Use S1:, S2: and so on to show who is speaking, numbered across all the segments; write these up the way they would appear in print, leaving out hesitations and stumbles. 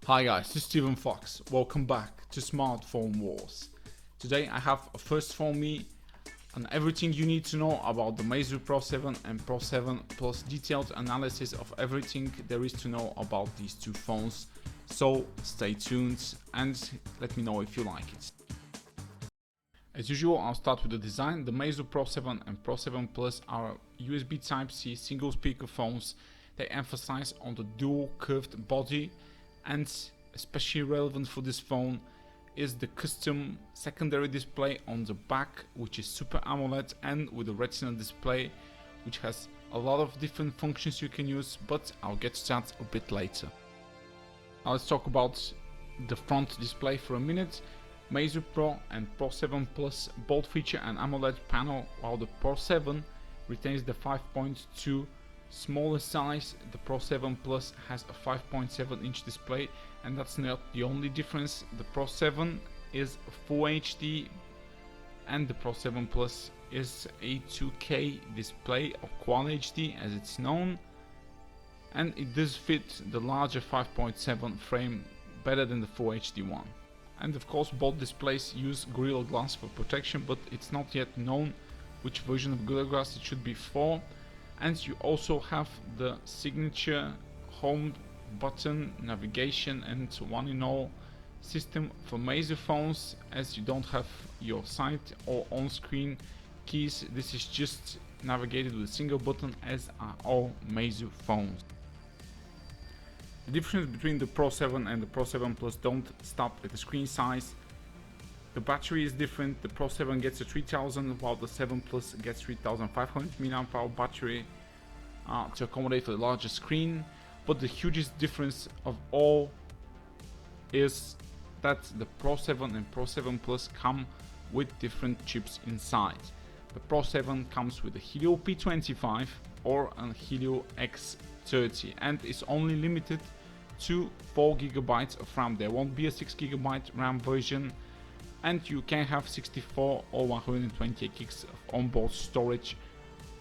S1: Hi guys, this is Steven Fox. Welcome back to Smartphone Wars. Today I have a first for me and everything you need to know about the Meizu Pro 7 and Pro 7 plus detailed analysis of everything there is to know about these two phones. So stay tuned and let me know if you like it. As usual, I'll start with the design. The Meizu Pro 7 and Pro 7 Plus are USB Type-C single speaker phones. They emphasize on the dual curved body, and especially relevant for this phone is the custom secondary display on the back, which is Super AMOLED and with a Retina display, which has a lot of different functions you can use, but I'll get to that a bit later. Now let's talk about the front display for a minute. Meizu Pro and Pro 7 Plus both feature an AMOLED panel, while the Pro 7 retains the 5.2 smaller size. The Pro 7 Plus has a 5.7 inch display, and that's not the only difference. The Pro 7 is Full HD and the Pro 7 Plus is a 2K display, or Quad HD as it's known, and it does fit the larger 5.7 frame better than the Full HD one. And of course both displays use Gorilla Glass for protection, but it's not yet known which version of Gorilla Glass it should be for. And you also have the signature home button, navigation and one in all system for Meizu phones, as you don't have your side or on-screen keys. This is just navigated with a single button, as are all Meizu phones. The difference between the Pro 7 and the Pro 7 Plus don't stop at the screen size. The battery is different. The Pro 7 gets a 3000 while the 7 Plus gets 3500 mAh battery to accommodate for the larger screen. But the hugest difference of all is that the Pro 7 and Pro 7 Plus come with different chips inside. The Pro 7 comes with a Helio P25 or a Helio X30 and is only limited to 4 GB of RAM. There won't be a 6 GB RAM version, and you can have 64 or 128 gigs of onboard storage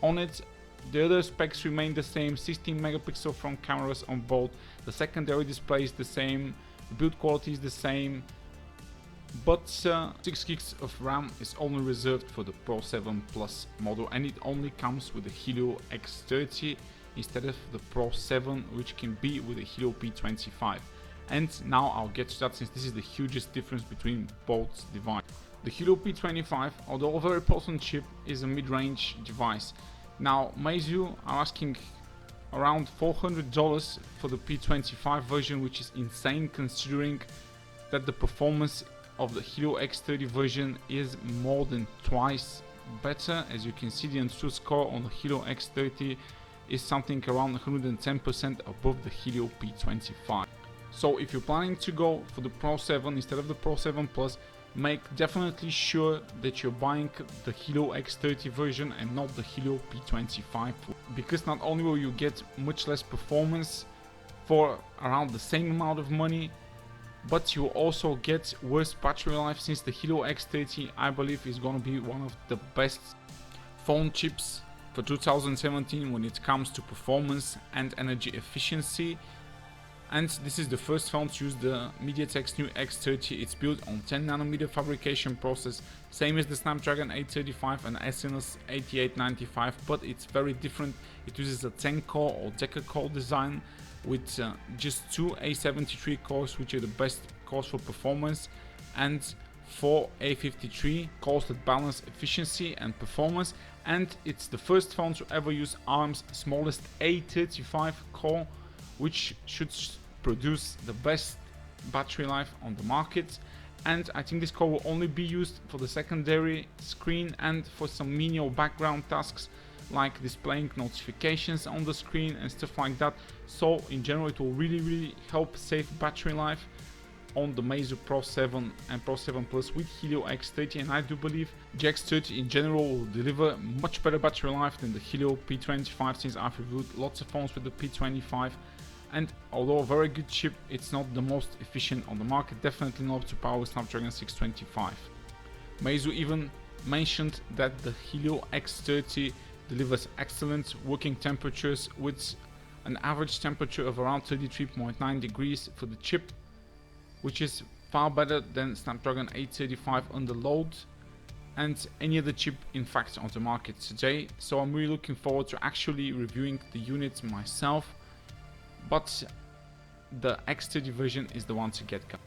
S1: on it. The other specs remain the same: 16 megapixel front cameras on both, the secondary display is the same, the build quality is the same, but 6 gigs of RAM is only reserved for the Pro 7 Plus model, and it only comes with the Helio X30 instead of the Pro 7, which can be with the Helio P25. And now I'll get to that, since this is the hugest difference between both devices. The Helio P25, although a very potent chip, is a mid-range device. Now Meizu are asking around $400 for the P25 version, which is insane considering that the performance of the Helio X30 version is more than twice better. As you can see, the AnTuTu score on the Helio X30 is something around 110% above the Helio P25. So if you're planning to go for the Pro 7 instead of the Pro 7 Plus, make definitely sure that you're buying the Helio X30 version and not the Helio P25, because not only will you get much less performance for around the same amount of money, but you also get worse battery life, since the Helio X30, I believe, is going to be one of the best phone chips for 2017 when it comes to performance and energy efficiency. And this is the first phone to use the MediaTek's new X30. It's built on 10nm fabrication process, same as the Snapdragon 835 and Exynos 8895, but it's very different. It uses a 10-core or deca-core design with just 2 A73 cores, which are the best cores for performance, and 4 A53 cores that balance efficiency and performance. And it's the first phone to ever use ARM's smallest A35 core, which should produce the best battery life on the market. And I think this core will only be used for the secondary screen and for some menial background tasks like displaying notifications on the screen and stuff like that. So in general it will really help save battery life on the Meizu Pro 7 and Pro 7 Plus with Helio X30, and I do believe the X30 in general will deliver much better battery life than the Helio P25, since I've reviewed lots of phones with the P25, and although a very good chip, it's not the most efficient on the market, definitely not up to par with Snapdragon 625. Meizu even mentioned that the Helio X30 delivers excellent working temperatures with an average temperature of around 33.9 degrees for the chip, which is far better than Snapdragon 835 under load and any other chip in fact on the market today. So I'm really looking forward to actually reviewing the unit myself, but the X30 version is the one to get going.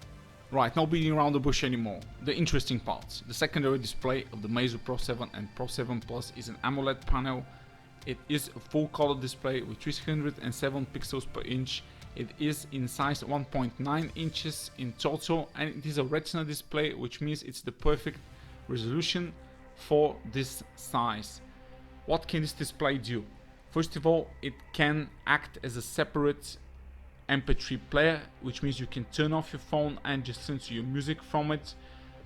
S1: Right, not beating around the bush anymore. The interesting part, the secondary display of the Meizu Pro 7 and Pro 7 Plus is an AMOLED panel. It is a full color display with 307 pixels per inch. It is in size 1.9 inches in total, and it is a retina display, which means it's the perfect resolution for this size. What can this display do? First of all, it can act as a separate MP3 player, which means you can turn off your phone and just listen to your music from it.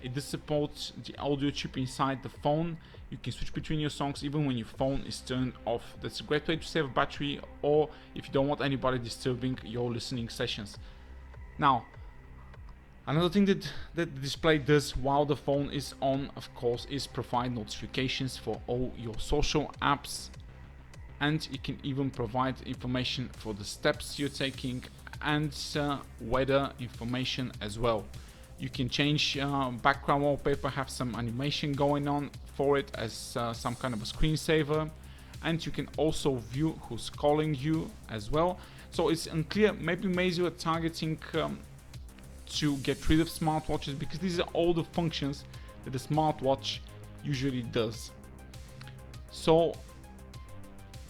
S1: It does support the audio chip inside the phone. You can switch between your songs even when your phone is turned off. That's a great way to save battery, or if you don't want anybody disturbing your listening sessions. Now, another thing that the display does while the phone is on, of course, is provide notifications for all your social apps, and it can even provide information for the steps you're taking and weather information as well. You can change background wallpaper, have some animation going on for it as some kind of a screensaver, and you can also view who's calling you as well. So it's unclear, maybe Meizu are targeting to get rid of smartwatches, because these are all the functions that a smartwatch usually does. So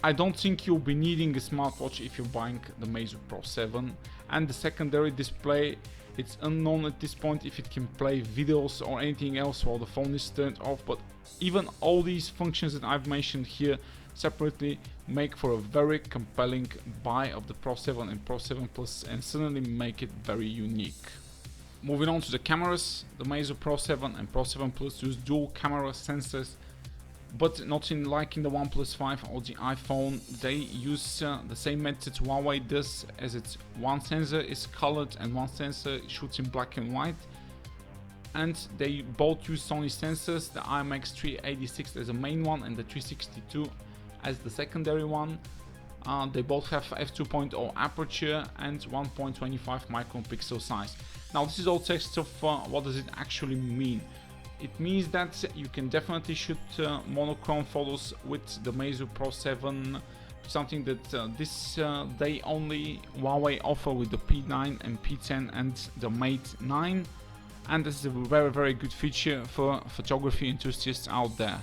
S1: I don't think you'll be needing a smartwatch if you're buying the Meizu Pro 7. And the secondary display, it's unknown at this point if it can play videos or anything else while the phone is turned off, but even all these functions that I've mentioned here separately make for a very compelling buy of the Pro 7 and Pro 7 Plus, and certainly make it very unique. Moving on to the cameras, the Meizu Pro 7 and Pro 7 Plus use dual camera sensors, but not like in the OnePlus 5 or the iPhone. They use the same method Huawei does, as it's one sensor is colored and one sensor shoots in black and white. And they both use Sony sensors, the IMX386 as the main one and the 362 as the secondary one. They both have f2.0 aperture and 1.25 micron pixel size. Now this is all text of what does it actually mean. It means that you can definitely shoot monochrome photos with the Meizu Pro 7, something that this day only Huawei offer with the P9 and P10 and the Mate 9, and this is a very good feature for photography enthusiasts out there.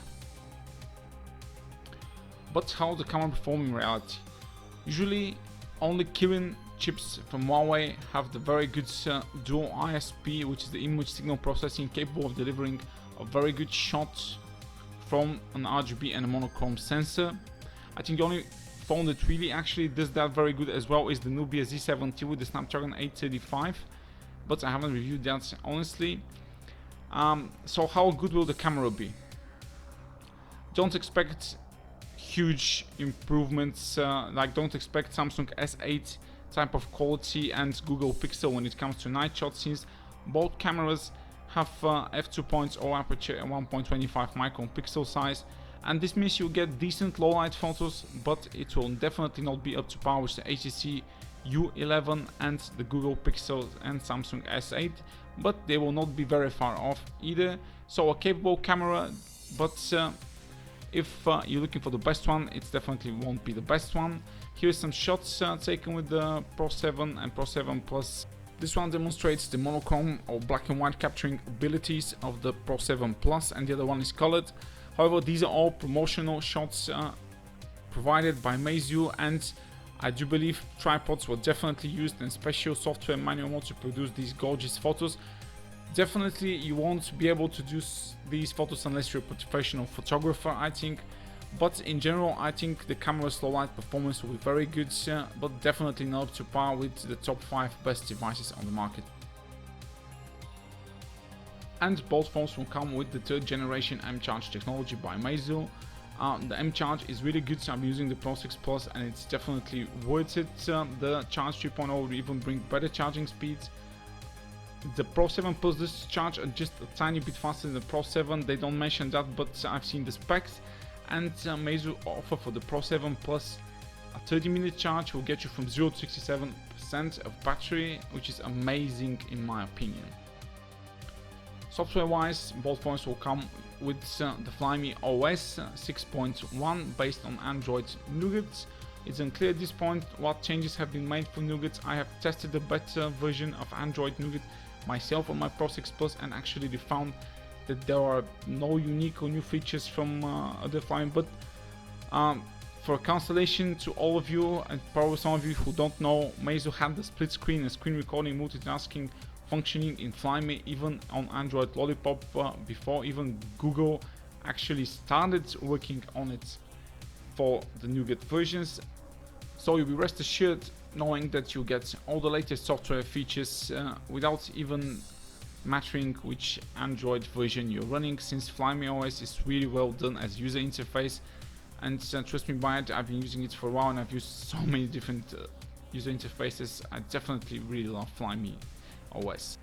S1: But how the camera perform in reality? Usually only Kirin chips from Huawei have the very good dual ISP, which is the image signal processing, capable of delivering a very good shot from an RGB and a monochrome sensor. I think the only phone that really actually does that very good as well is the Nubia Z70 with the Snapdragon 835, but I haven't reviewed that honestly. So how good will the camera be? Don't expect huge improvements, like don't expect Samsung S8 type of quality and Google Pixel when it comes to night shots, since both cameras have f2.0 aperture and 1.25 micron pixel size, and this means you'll get decent low light photos, but it will definitely not be up to par with the HTC U11 and the Google Pixel and Samsung S8, but they will not be very far off either. So a capable camera, but if you're looking for the best one, it definitely won't be the best one. Here's some shots taken with the Pro 7 and Pro 7 Plus. This one demonstrates the monochrome or black and white capturing abilities of the Pro 7 Plus, and the other one is colored. However, these are all promotional shots provided by Meizu, and I do believe tripods were definitely used and special software manual to produce these gorgeous photos. Definitely you won't be able to do these photos unless you're a professional photographer, I think. But in general, I think the camera's low light performance will be very good, but definitely not up to par with the top 5 best devices on the market. And both phones will come with the 3rd generation M-Charge technology by Meizu. The M-Charge is really good, so I'm using the Pro 6 Plus and it's definitely worth it. The Charge 3.0 will even bring better charging speeds. The Pro 7 Plus does charge just a tiny bit faster than the Pro 7, they don't mention that, but I've seen the specs. And Meizu offer for the Pro 7 Plus a 30-minute charge will get you from 0 to 50% of battery, which is amazing in my opinion. Software wise, both phones will come with the Flyme OS 6.1 based on Android Nougat. It's unclear at this point what changes have been made for Nougat. I have tested the beta version of Android Nougat myself on my Pro 6 Plus and actually found that there are no unique or new features from other Flyme, but for cancellation to all of you, and probably some of you who don't know, Meizu had the split screen and screen recording multitasking functioning in Flyme even on Android Lollipop before even Google actually started working on it for the Nougat versions. So you'll be rest assured knowing that you get all the latest software features without even mattering which Android version you're running, since Flyme OS is really well done as user interface. And trust me by it, I've been using it for a while and I've used so many different user interfaces. I definitely really love Flyme OS.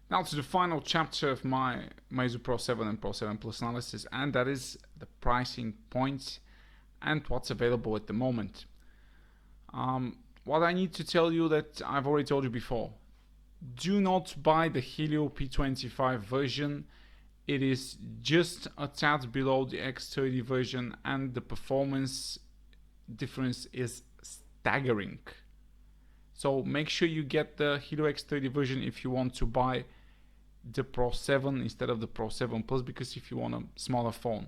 S1: Now to the final chapter of my Meizu Pro 7 and Pro 7 Plus analysis, and that is the pricing points and what's available at the moment. What I need to tell you that I've already told you before: do not buy the Helio P25 version. It is just a tad below the X30 version and the performance difference is staggering. So make sure you get the Helio X30 version if you want to buy the Pro 7 instead of the Pro 7 Plus, because if you want a smaller phone.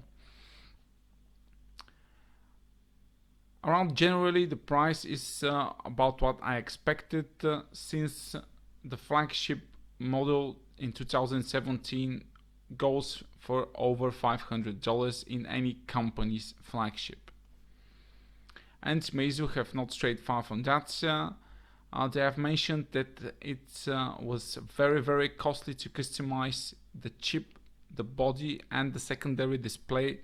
S1: Around generally the price is about what I expected, since the flagship model in 2017 goes for over $500 in any company's flagship. And Meizu have not strayed far from that. They have mentioned that it was very costly to customize the chip, the body and the secondary display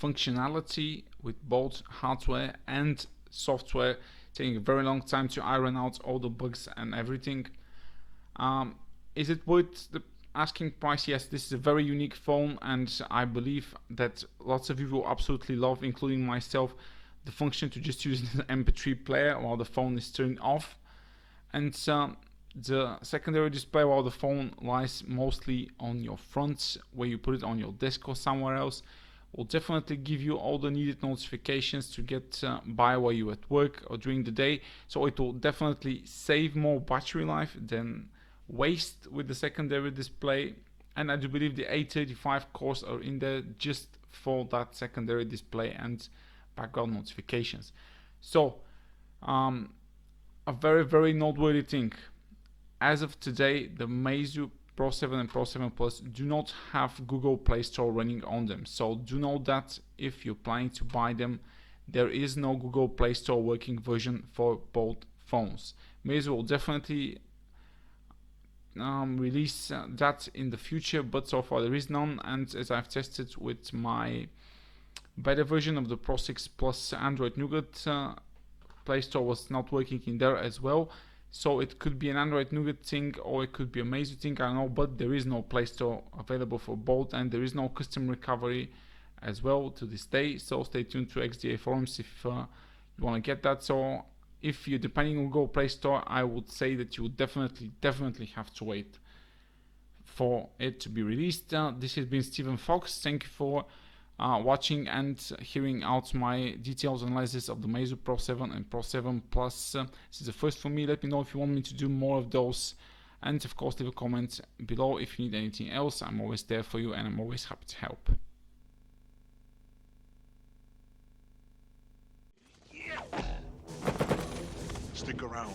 S1: functionality with both hardware and software, taking a very long time to iron out all the bugs and everything. Is it worth the asking price? Yes, this is a very unique phone and I believe that lots of you will absolutely love, including myself, the function to just use an MP3 player while the phone is turned off, and the secondary display while the phone lies mostly on your front, where you put it on your desk or somewhere else, will definitely give you all the needed notifications to get by while you're at work or during the day. So it will definitely save more battery life than waste with the secondary display, and I do believe the A35 cores are in there just for that secondary display and background notifications. So a very noteworthy thing: as of today, the Meizu Pro 7 and Pro 7 Plus do not have Google Play Store running on them. So do know that if you're planning to buy them, there is no Google Play Store working version for both phones. Meizu will definitely release that in the future, but so far there is none. And as I've tested with my beta version of the Pro 6 Plus Android Nougat, Play Store was not working in there as well. So it could be an Android Nougat thing or it could be a Meizu thing, I don't know, but there is no Play Store available for both, and there is no custom recovery as well to this day. So stay tuned to XDA forums if you want to get that. So if you're depending on Google Play Store, I would say that you would definitely have to wait for it to be released. This has been Stephen Fox. Thank you for watching and hearing out my detailed analysis of the Meizu Pro 7 and Pro 7 Plus. This is the first for me. Let me know if you want me to do more of those, and of course leave a comment below if you need anything else. I'm always there for you and I'm always happy to help.
S2: Stick around.